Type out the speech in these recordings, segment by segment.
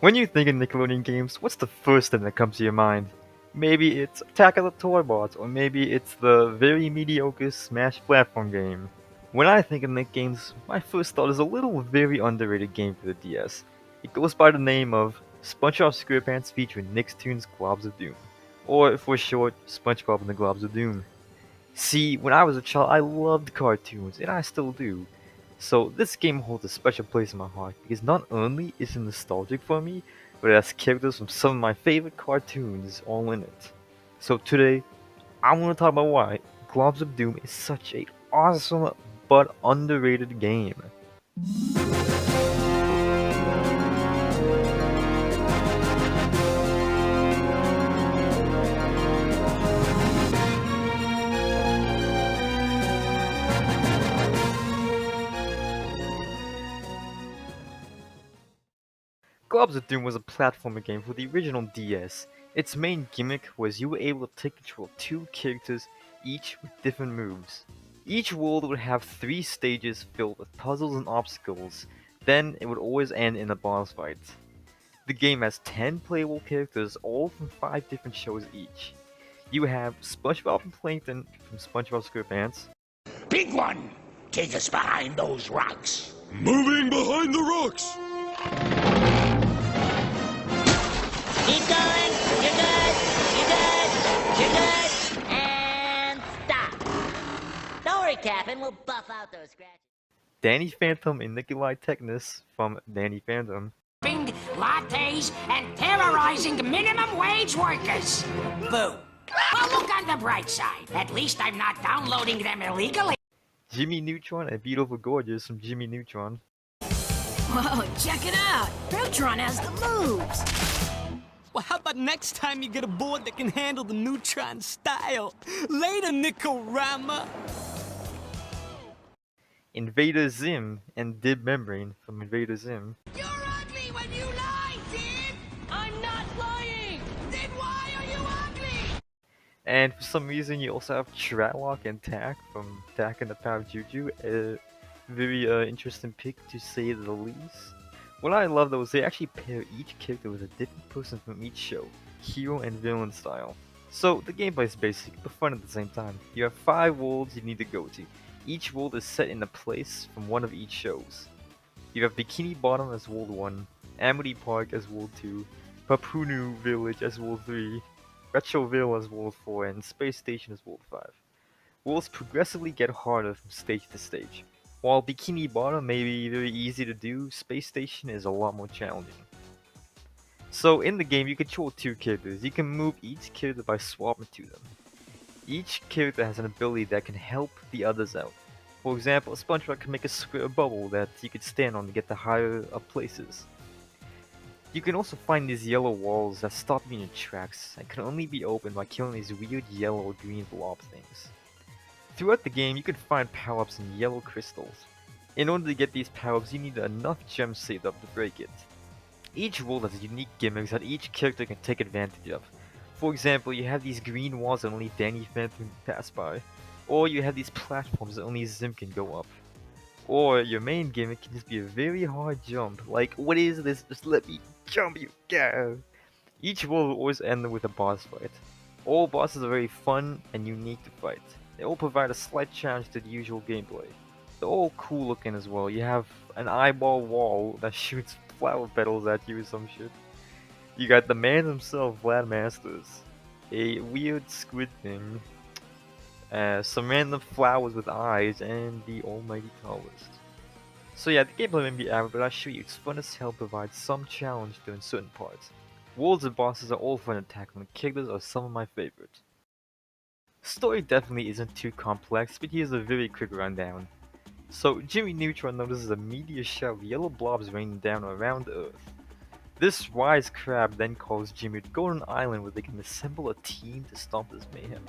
When you think of Nickelodeon games, what's the first thing that comes to your mind? Maybe it's Attack of the Toybots, or maybe it's the very mediocre Smash platform game. When I think of Nick games, my first thought is a little very underrated game for the DS. It goes by the name of SpongeBob SquarePants featuring Nicktoons Globs of Doom, or for short, SpongeBob and the Globs of Doom. See, when I was a child, I loved cartoons, and I still do. So this game holds a special place in my heart because not only is it nostalgic for me, but it has characters from some of my favorite cartoons all in it. So today, I want to talk about why Globs of Doom is such a awesome but underrated game. Globs of Doom was a platformer game for the original DS. Its main gimmick was you were able to take control of two characters, each with different moves. Each world would have 3 stages filled with puzzles and obstacles, then it would always end in a boss fight. The game has 10 playable characters, all from 5 different shows each. You have SpongeBob and Plankton from SpongeBob SquarePants, Big one! Take us behind those rocks. Moving behind the rocks! Keep going. You're good. You're good. You're good. And stop. Don't worry, Captain. We'll buff out those scratches. Danny Phantom and Nikolai Technus from Danny Phantom, Lattes and terrorizing minimum wage workers. Boo. Well, look on the bright side. At least I'm not downloading them illegally. Jimmy Neutron and Beautiful Gorgeous from Jimmy Neutron, Whoa, check it out! Neutron has the moves! Well, how about next time you get a board that can handle the Neutron style? Later, Nicorama! Invader Zim and Dib Membrane from Invader Zim, You're ugly when you lie, Sid! I'm not lying! Then why are you ugly? and for some reason you also have Tratlock and Tak from Tak and the Power of Juju, a very interesting pick to say the least. What I love though is they actually pair each character with a different person from each show, hero and villain style. So the gameplay is basic, but fun at the same time. You have 5 worlds you need to go to. Each world is set in a place from one of each shows. You have Bikini Bottom as World 1, Amity Park as World 2, Papunu Village as World 3, Retroville as World 4, and Space Station as World 5. Worlds progressively get harder from stage to stage. While Bikini Bottom may be very easy to do, Space Station is a lot more challenging. So in the game you control 2 characters. You can move each character by swapping to them. Each character has an ability that can help the others out. For example, SpongeBob can make a square bubble that you could stand on to get to higher up places. You can also find these yellow walls that stop you in your tracks and can only be opened by killing these weird yellow or green blob things. Throughout the game, you can find power-ups in yellow crystals. In order to get these power-ups, you need enough gems saved up to break it. Each world has unique gimmicks that each character can take advantage of. For example, you have these green walls that only Danny Phantom can pass by. Or you have these platforms that only Zim can go up. Or your main gimmick can just be a very hard jump, like, what is this? Just let me jump, you go! Each world will always end with a boss fight. All bosses are very fun and unique to fight. They all provide a slight challenge to the usual gameplay. They're all cool looking as well. You have an eyeball wall that shoots flower petals at you or some shit. You got the man himself, Vlad Masters. A weird squid thing. Some random flowers with eyes, and the almighty tallest. So yeah, the gameplay may be average, but I assure you it's fun as hell, provides some challenge during certain parts. Worlds and bosses are all fun to tackle, and characters are some of my favorites. Story definitely isn't too complex, but here's a very quick rundown. So, Jimmy Neutron notices a meteor shower of yellow blobs raining down around Earth. This wise crab then calls Jimmy to go on an island where they can assemble a team to stop this mayhem.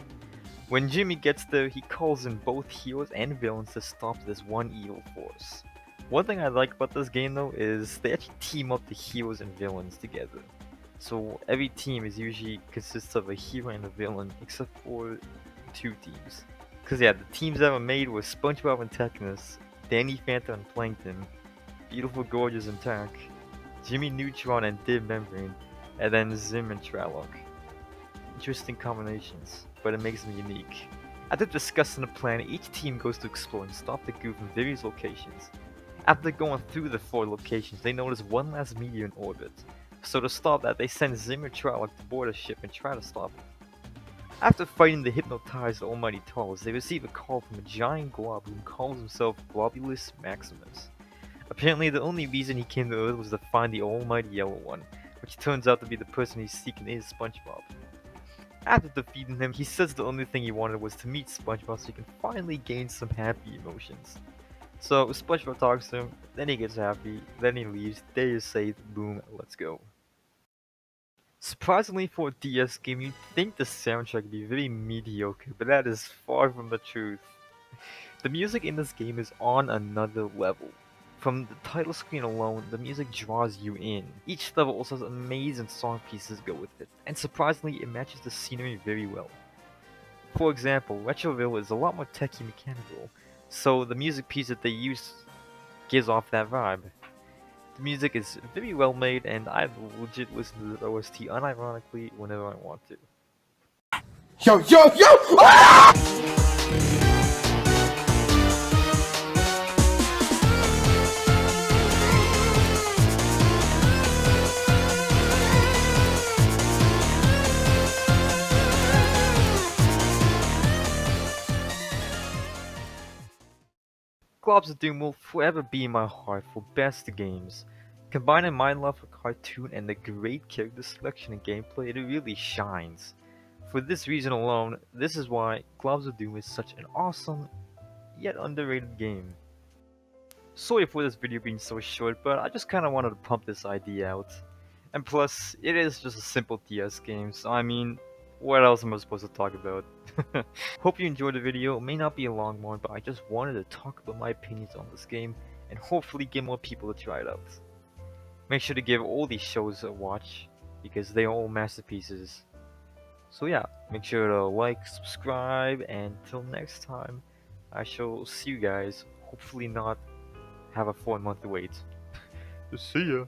When Jimmy gets there, he calls in both heroes and villains to stop this one evil force. One thing I like about this game though is they actually team up the heroes and villains together. So every team is usually consists of a hero and a villain, except for 2 teams. Cause yeah, the teams that were made were SpongeBob and Technus, Danny Phantom and Plankton, Beautiful Gorgeous and Tak, Jimmy Neutron and Dib Membrane, and then Zim and Traloc. Interesting combinations, but it makes them unique. After discussing the plan, each team goes to explore and stop the goof in various locations. After going through the 4 locations, they notice one last meteor in orbit. So to stop that, they send Zim and Traloc to board a ship and try to stop it. After fighting the hypnotized Almighty Taurus, they receive a call from a giant glob who calls himself Globulus Maximus. Apparently the only reason he came to Earth was to find the Almighty Yellow One, which turns out to be the person he's seeking is SpongeBob. After defeating him, he says the only thing he wanted was to meet SpongeBob so he can finally gain some happy emotions. So SpongeBob talks to him, then he gets happy, then he leaves, day is saved, boom, let's go. Surprisingly for a DS game, you'd think the soundtrack would be very mediocre, but that is far from the truth. The music in this game is on another level. From the title screen alone, the music draws you in. Each level also has amazing song pieces go with it, and surprisingly it matches the scenery very well. For example, Retroville is a lot more techy mechanical, so the music piece that they use gives off that vibe. The music is very well made, and I legit listen to the OST unironically whenever I want to. Yo, yo, yo! Ah! Globs of Doom will forever be in my heart for best games. Combining my love for cartoon and the great character selection and gameplay, it really shines. For this reason alone, this is why Globs of Doom is such an awesome, yet underrated game. Sorry for this video being so short, but I just kinda wanted to pump this idea out. And plus, it is just a simple DS game, so I mean, what else am I supposed to talk about? Hope you enjoyed the video. It may not be a long one, but I just wanted to talk about my opinions on this game and hopefully get more people to try it out. Make sure to give all these shows a watch because they are all masterpieces. So yeah, make sure to like, subscribe, and until next time, I shall see you guys. Hopefully not have a 4-month wait. See ya.